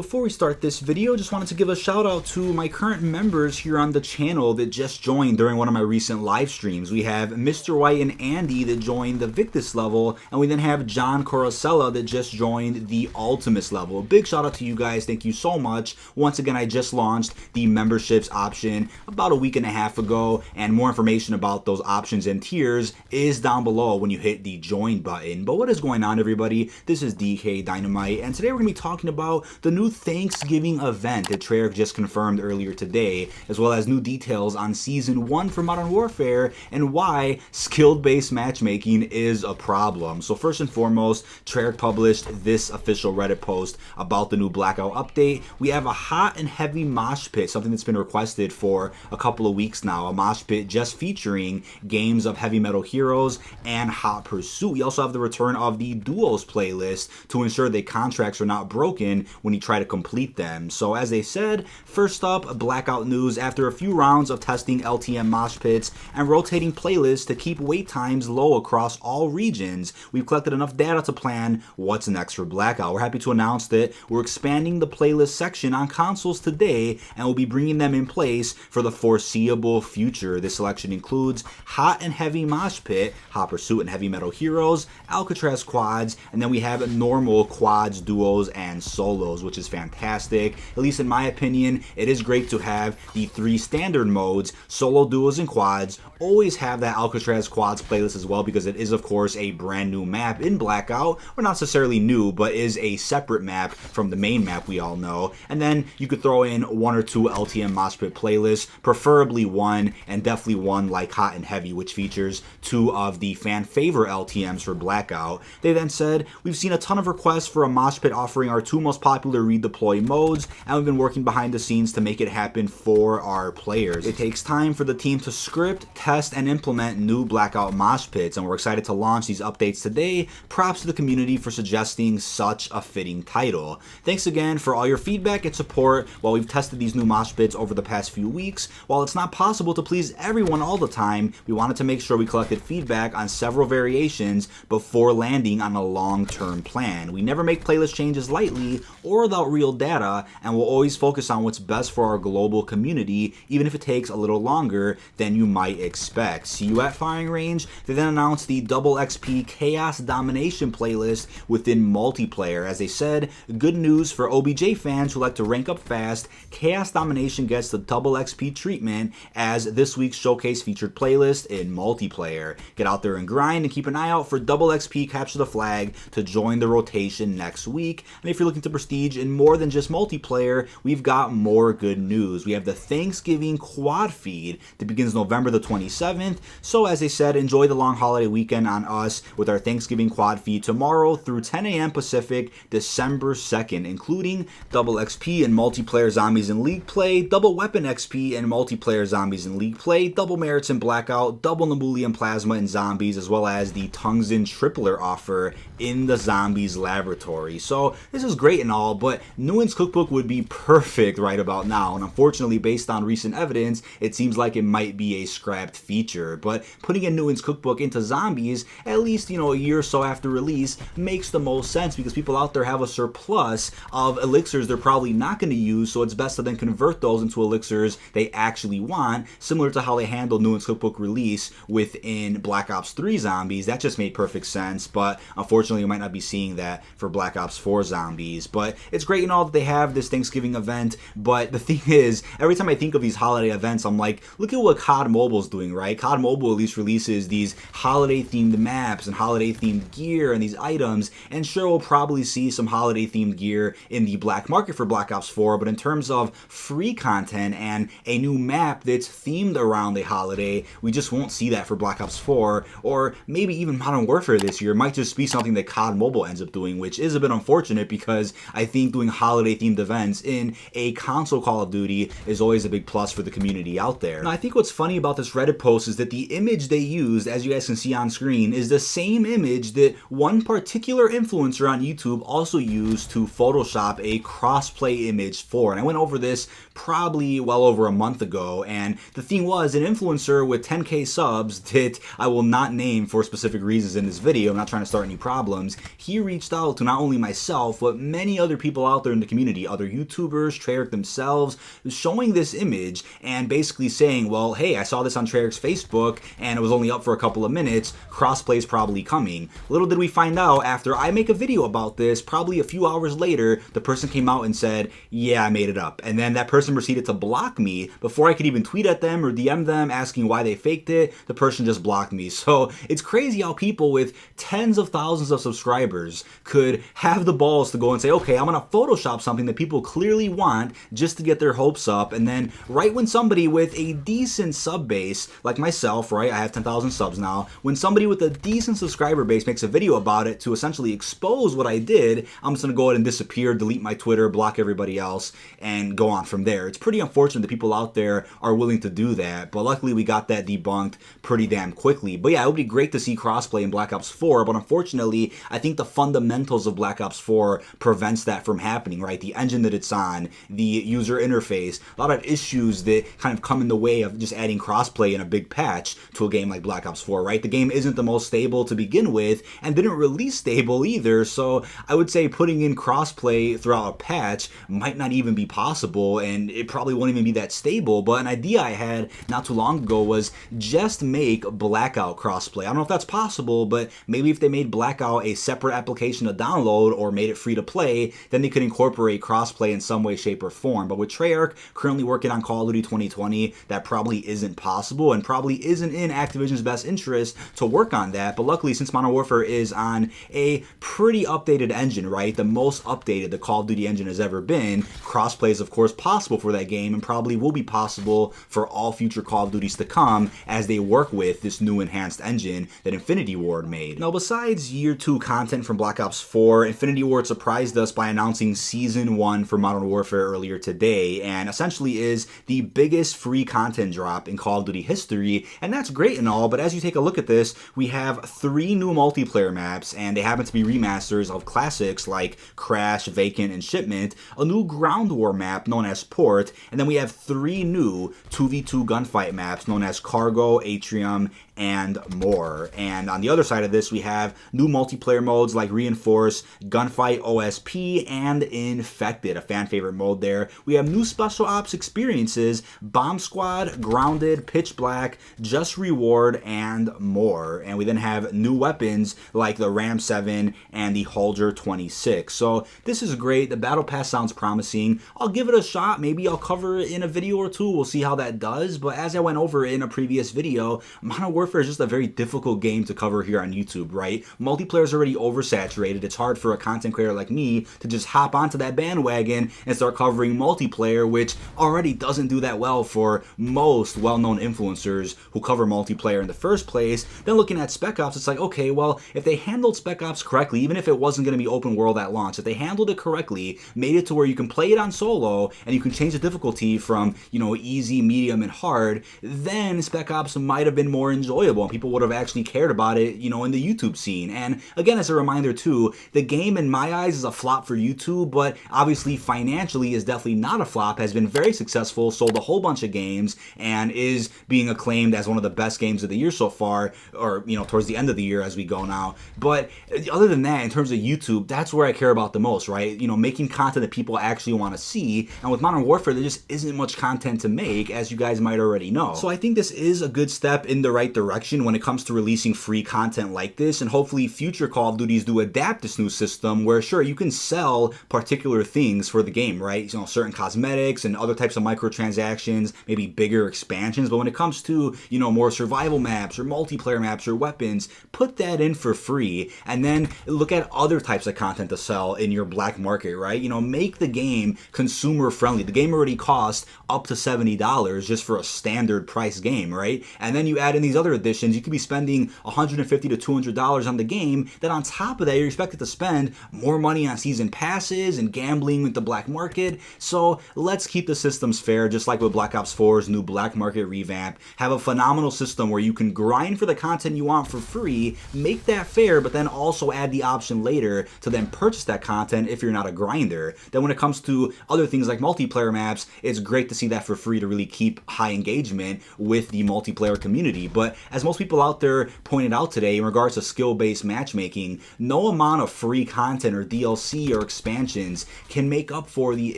Before we start this video, just wanted to give a shout out to my current members here on the channel that just joined during one of my recent live streams. We have Mr. White and Andy that joined the Victus level, and we then have John Corosella that just joined the Ultimus level. Big shout out to you guys, thank you so much. Once again, I just launched the memberships option about a week and a half ago, and more information about those options and tiers is down below when you hit the join button. But what is going on, everybody? This is dkdynamite, and today we're going to be talking about the new Thanksgiving event that Treyarch just confirmed earlier today, as well as new details on Season 1 for Modern Warfare and why skill-based matchmaking is a problem. So first and foremost, Treyarch published this official Reddit post about the new Blackout update. We have a hot and heavy mosh pit, something that's been requested for a couple of weeks now, a mosh pit just featuring games of Heavy Metal Heroes and Hot Pursuit. We also have the return of the Duos playlist to ensure that contracts are not broken when you try to complete them. So as they said, first up, Blackout news. After a few rounds of testing LTM mosh pits and rotating playlists to keep wait times low across all regions, we've collected enough data to plan what's next for Blackout. We're happy to announce that we're expanding the playlist section on consoles today, and we'll be bringing them in place for the foreseeable future. This selection includes Hot and Heavy Mosh Pit, Hot Pursuit and Heavy Metal Heroes, Alcatraz quads, and then we have normal quads, duos, and solos, which is fantastic. At least in my opinion, it is great to have the three standard modes, solo, duos, and quads. Always have that Alcatraz quads playlist as well, because it is of course a brand new map in Blackout, or not necessarily new, but is a separate map from the main map we all know. And then you could throw in one or two LTM mosh pit playlists, preferably one, and definitely one like Hot and Heavy, which features two of the fan favorite LTMs for Blackout. They then said, we've seen a ton of requests for a mosh pit offering our two most popular redeploy modes, and we've been working behind the scenes to make it happen for our players. It takes time for the team to script, test, and implement new Blackout mosh pits, and we're excited to launch these updates today. Props to the community for suggesting such a fitting title. Thanks again for all your feedback and support while we've tested these new mosh pits over the past few weeks. While it's not possible to please everyone all the time, we wanted to make sure we collected feedback on several variations before landing on a long-term plan. We never make playlist changes lightly or without real data, and we'll always focus on what's best for our global community, even if it takes a little longer than you might expect. See you at firing range. They then announced the Double XP Chaos Domination playlist within multiplayer. As they said, good news for OBJ fans who like to rank up fast. Chaos Domination gets the Double XP treatment as this week's showcase featured playlist in multiplayer. Get out there and grind, and keep an eye out for Double XP Capture the Flag to join the rotation next week. And if you're looking to prestige in more than just multiplayer, we've got more good news. We have the Thanksgiving quad feed that begins November the 27th. So as they said, enjoy the long holiday weekend on us with our Thanksgiving quad feed tomorrow through 10 a.m. Pacific, December 2nd, including double XP and multiplayer zombies in League play, double weapon XP and multiplayer zombies in League play, double merits in Blackout, double Nemulian plasma in zombies, as well as the Tungsten tripler offer in the zombies laboratory. So this is great and all, but Nguyen's Cookbook would be perfect right about now, and unfortunately, based on recent evidence, it seems like it might be a scrapped feature. But putting in Nguyen's Cookbook into zombies, at least, a year or so after release, makes the most sense, because people out there have a surplus of elixirs they're probably not going to use, so it's best to then convert those into elixirs they actually want, similar to how they handled Nguyen's Cookbook release within Black Ops 3 zombies. That just made perfect sense, but unfortunately, you might not be seeing that for Black Ops 4 zombies. But it's great and all that they have this Thanksgiving event, but the thing is, every time I think of these holiday events, I'm like, look at what COD Mobile's doing, right? COD Mobile at least releases these holiday-themed maps and holiday-themed gear and these items, and sure, we'll probably see some holiday-themed gear in the black market for Black Ops 4, but in terms of free content and a new map that's themed around a holiday, we just won't see that for Black Ops 4, or maybe even Modern Warfare this year. It might just be something that COD Mobile ends up doing, which is a bit unfortunate, because I think doing holiday-themed events in a console Call of Duty is always a big plus for the community out there. Now, I think what's funny about this Reddit Reddit post is that the image they used, as you guys can see on screen, is the same image that one particular influencer on YouTube also used to Photoshop a crossplay image for. And I went over this probably well over a month ago, and the thing was, an influencer with 10K subs that I will not name for specific reasons in this video, I'm not trying to start any problems, he reached out to not only myself, but many other people out there in the community, other YouTubers, Treyarch themselves, showing this image and basically saying, well, hey, I saw this on Treyarch's Facebook and it was only up for a couple of minutes, crossplay is probably coming. Little did we find out, after I make a video about this, probably a few hours later, the person came out and said, yeah, I made it up. And then that person proceeded to block me before I could even tweet at them or DM them asking why they faked it. The person just blocked me. So it's crazy how people with tens of thousands of subscribers could have the balls to go and say, okay, I'm gonna Photoshop something that people clearly want just to get their hopes up, and then right when somebody with a decent sub base like myself, right, I have 10,000 subs now, when somebody with a decent subscriber base makes a video about it to essentially expose what I did, I'm just gonna go ahead and disappear, delete my Twitter, block everybody else, and go on from there. It's pretty unfortunate that people out there are willing to do that, but luckily we got that debunked pretty damn quickly. But yeah, it would be great to see crossplay in Black Ops 4, but unfortunately, I think the fundamentals of Black Ops 4 prevents that from happening, right? The engine that it's on, the user interface, a lot of issues that kind of come in the way of just adding crossplay in a big patch to a game like Black Ops 4, right? The game isn't the most stable to begin with and didn't release stable either, so I would say putting in crossplay throughout a patch might not even be possible, and it probably won't even be that stable. But an idea I had not too long ago was just make Blackout crossplay. I don't know if that's possible, but maybe if they made Blackout a separate application to download or made it free to play, then they could incorporate crossplay in some way, shape, or form. But with Treyarch currently working on Call of Duty 2020, that probably isn't possible and probably isn't in Activision's best interest to work on that. But luckily, since Modern Warfare is on a pretty updated engine, right, the most updated the Call of Duty engine has ever been, crossplay is of course possible for that game and probably will be possible for all future Call of Duties to come as they work with this new enhanced engine that Infinity Ward made. Now, besides Year 2 content from Black Ops 4, Infinity Ward surprised us by announcing Season 1 for Modern Warfare earlier today, and essentially is the biggest free content drop in Call of Duty history, and that's great and all, but as you take a look at this, we have 3 new multiplayer maps, and they happen to be remasters of classics like Crash, Vacant, and Shipment, a new ground war map known as Port, and then we have 3 new 2v2 gunfight maps known as Cargo, Atrium, and more. And on the other side of this, we have new multiplayer modes like Reinforce, Gunfight OSP, and Infected, a fan favorite mode there. We have new special ops experiences, Bomb Squad, Grounded, Pitch Black, Just Reward, and more. And we then have new weapons like the Ram 7 and the Holger 26. So this is great. The Battle Pass sounds promising. I'll give it a shot. Maybe I'll cover it in a video or two. We'll see how that does. But as I went over in a previous video, Modern Warfare is just a very difficult game to cover here on YouTube, right? Multiplayer is already oversaturated. It's hard for a content creator like me to just hop onto that bandwagon and start covering multiplayer, which already doesn't do that well for most well-known influencers who cover multiplayer in the first place. Then looking at Spec Ops, it's like, okay, well, if they handled Spec Ops correctly, even if it wasn't going to be open world at launch, if they handled it correctly, made it to where you can play it on solo and you can change the difficulty from, you know, easy, medium, and hard, then Spec Ops might have been more enjoyable and people would have actually cared about it, you know, in the YouTube scene. And again, as a reminder too, the game in my eyes is a flop for YouTube, but obviously financially is definitely not a flop, has been very successful, sold a whole bunch of games, and is being acclaimed as one of the best games of the year so far, or, you know, towards the end of the year as we go now. But other than that, in terms of YouTube, that's where I care about the most, right? You know, making content that people actually want to see. And with Modern Warfare, there just isn't much content to make, as you guys might already know. So I think this is a good step in the right direction when it comes to releasing free content like this, and hopefully future Call of Duties do adapt this new system where, sure, you can sell particular things for the game, right? You know, certain cosmetics and other types of microtransactions, maybe bigger expansions, but when it comes to, you know, more survival maps or multiplayer maps or weapons, put that in for free, and then look at other types of content to sell in your black market, right? You know, make the game consumer friendly. The game already costs up to $70 just for a standard price game, right? And then you add in these other other editions, you could be spending $150 to $200 on the game. Then on top of that, you're expected to spend more money on season passes and gambling with the black market. So let's keep the systems fair, just like with Black Ops 4's new black market revamp. Have a phenomenal system where you can grind for the content you want for free, make that fair, but then also add the option later to then purchase that content if you're not a grinder. Then when it comes to other things like multiplayer maps, it's great to see that for free to really keep high engagement with the multiplayer community. But as most people out there pointed out today, in regards to skill-based matchmaking, no amount of free content or DLC or expansions can make up for the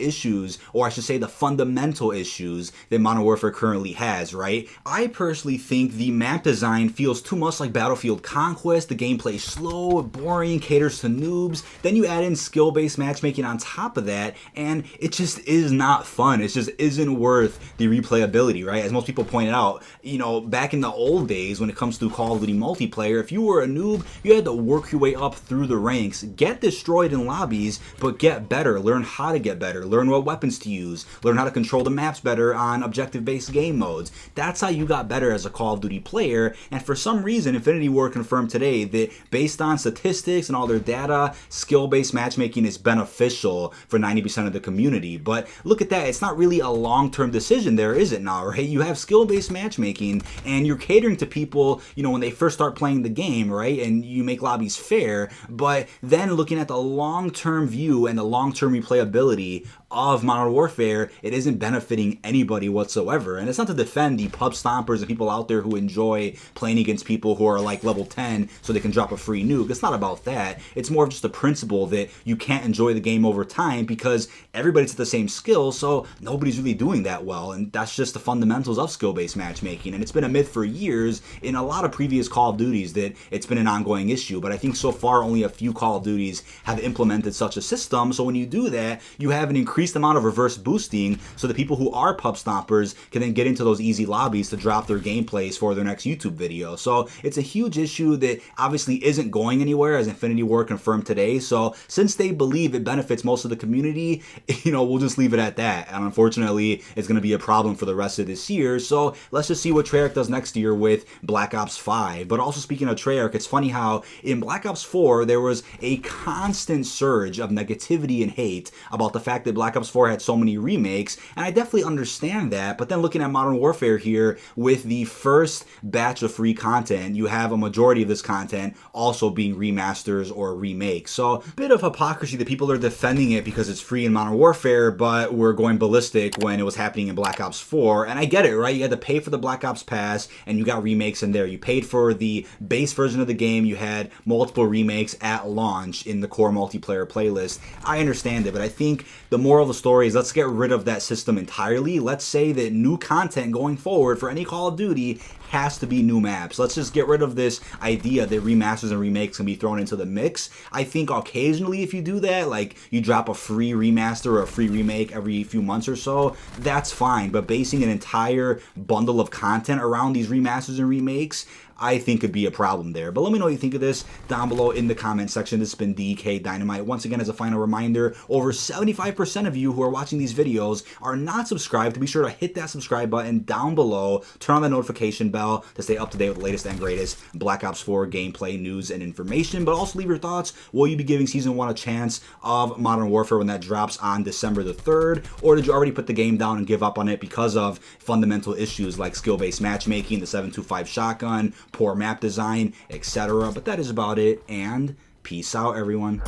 issues, or I should say the fundamental issues that Modern Warfare currently has, right? I personally think the map design feels too much like Battlefield Conquest. The gameplay is slow, boring, caters to noobs. Then you add in skill-based matchmaking on top of that, and it just is not fun. It just isn't worth the replayability, right? As most people pointed out, you know, back in the old days when it comes to Call of Duty multiplayer, if you were a noob, you had to work your way up through the ranks, get destroyed in lobbies, but get better, learn how to get better, learn what weapons to use, learn how to control the maps better on objective-based game modes. That's how you got better as a Call of Duty player, and for some reason, Infinity Ward confirmed today that based on statistics and all their data, skill-based matchmaking is beneficial for 90% of the community. But look at that, it's not really a long-term decision there, is it now, right? You have skill-based matchmaking, and you're catering to people, you know, when they first start playing the game, right? And you make lobbies fair, but then looking at the long-term view and the long-term replayability of Modern Warfare, it isn't benefiting anybody whatsoever. And it's not to defend the pub stompers and people out there who enjoy playing against people who are like level 10 so they can drop a free nuke. It's not about that. It's more of just a principle that you can't enjoy the game over time because everybody's at the same skill, so nobody's really doing that well. And that's just the fundamentals of skill-based matchmaking. And it's been a myth for years in a lot of previous Call of Duties that it's been an ongoing issue. But I think so far only a few Call of Duties have implemented such a system. So when you do that, you have an increased amount of reverse boosting so that people who are pub stompers can then get into those easy lobbies to drop their gameplays for their next YouTube video. So it's a huge issue that obviously isn't going anywhere, as Infinity Ward confirmed today. So since they believe it benefits most of the community, you know, we'll just leave it at that. And unfortunately, it's going to be a problem for the rrest of this year. So let's just see what Treyarch does next year with Black Ops 5. But also speaking of Treyarch, it's funny how in Black Ops 4, there was a constant surge of negativity and hate about the fact that Black Ops 4 had so many remakes, and I definitely understand that. But then looking at Modern Warfare here, with the first batch of free content, you have a majority of this content also being remasters or remakes. So a bit of hypocrisy that people are defending it because it's free in Modern Warfare, but we're going ballistic when it was happening in Black Ops 4. And I get it, right? You had to pay for the Black Ops Pass, and you got remakes in there. You paid for the base version of the game. You had multiple remakes at launch in the core multiplayer playlist. I understand it, but I think the moral of the story is let's get rid of that system entirely. Let's say that new content going forward for any Call of Duty has to be new maps. Let's just get rid of this idea that remasters and remakes can be thrown into the mix. I think occasionally if you do that, like you drop a free remaster or a free remake every few months or so, that's fine. But basing an entire bundle of content around these remasters and remakes, I think could be a problem there. But let me know what you think of this down below in the comment section. This has been dkdynamite. Once again, as a final reminder, over 75% of you who are watching these videos are not subscribed. To be sure to hit that subscribe button down below, turn on the notification bell to stay up to date with the latest and greatest Black Ops 4 gameplay, news, and information. But also leave your thoughts. Will you be giving Season 1 a chance of Modern Warfare when that drops on December the 3rd? Or did you already put the game down and give up on it because of fundamental issues like skill-based matchmaking, the 7.25 shotgun, poor map design, etc.? But that is about it, and peace out, everyone.